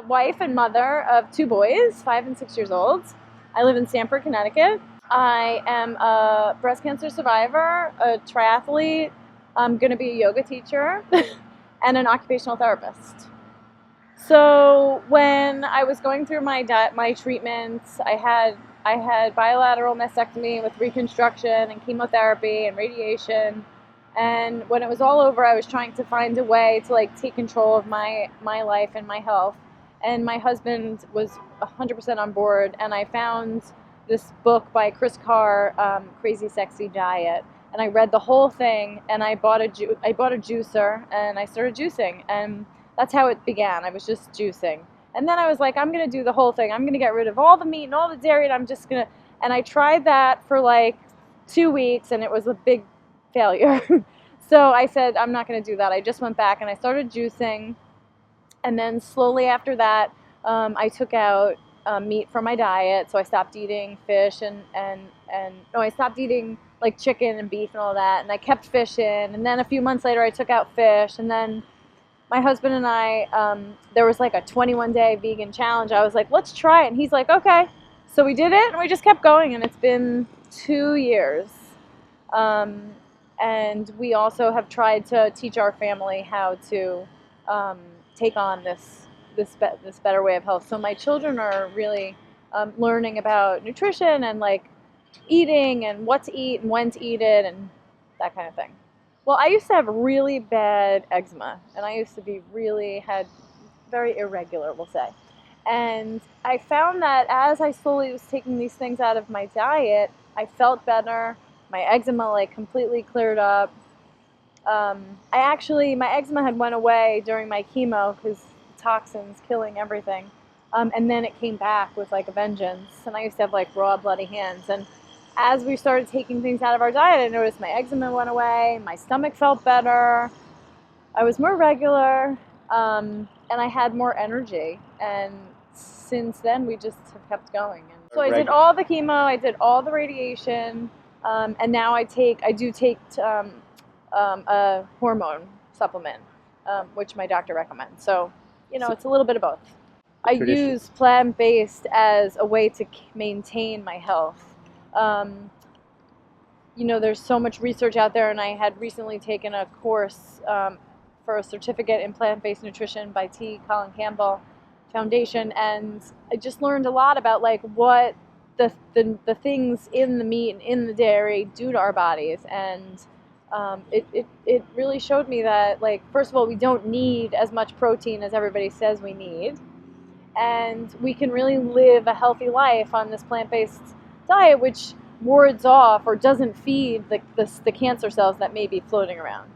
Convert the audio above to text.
Wife and mother of 2 boys, 5 and 6 years old. I live in Stamford, Connecticut. I am a breast cancer survivor, a triathlete. I'm going to be a yoga teacher and an occupational therapist. So when I was going through my treatments, I had bilateral mastectomy with reconstruction and chemotherapy and radiation. And when it was all over, I was trying to find a way to take control of my life and my health. And my husband was 100% on board, and I found this book by Chris Carr, Crazy Sexy Diet, and I read the whole thing, and I bought a juicer, and I started juicing, and that's how it began. I was just juicing, and then I was like, I'm gonna do the whole thing. I'm gonna get rid of all the meat and all the dairy, and I'm just gonna. And I tried that for like 2 weeks, and it was a big failure. So I said, I'm not gonna do that. I just went back and I started juicing. And then slowly after that, I took out meat from my diet. So I stopped eating fish I stopped eating like chicken and beef and all that. And I kept fish in. And then a few months later, I took out fish. And then my husband and I, there was like a 21-day vegan challenge. I was like, let's try it. And he's like, okay. So we did it, and we just kept going. And it's been 2 years. And we also have tried to teach our family how to take on this better way of health. So my children are really learning about nutrition and like eating and what to eat and when to eat it and that kind of thing. Well, I used to have really bad eczema, and I used to had very irregular, we'll say. And I found that as I slowly was taking these things out of my diet, I felt better. My eczema like completely cleared up. My eczema had went away during my chemo because toxins killing everything. And then it came back with like a vengeance. And I used to have like raw, bloody hands. And as we started taking things out of our diet, I noticed my eczema went away. My stomach felt better. I was more regular. And I had more energy. And since then, we just have kept going. And so I did all the chemo. I did all the radiation. And now I do take a hormone supplement, which my doctor recommends. So, it's a little bit of both. I use plant-based as a way to maintain my health. There's so much research out there, and I had recently taken a course for a certificate in plant-based nutrition by Colin Campbell Foundation, and I just learned a lot about like what the things in the meat and in the dairy do to our bodies, and it really showed me that, like, first of all, we don't need as much protein as everybody says we need, and we can really live a healthy life on this plant-based diet, which wards off or doesn't feed the cancer cells that may be floating around.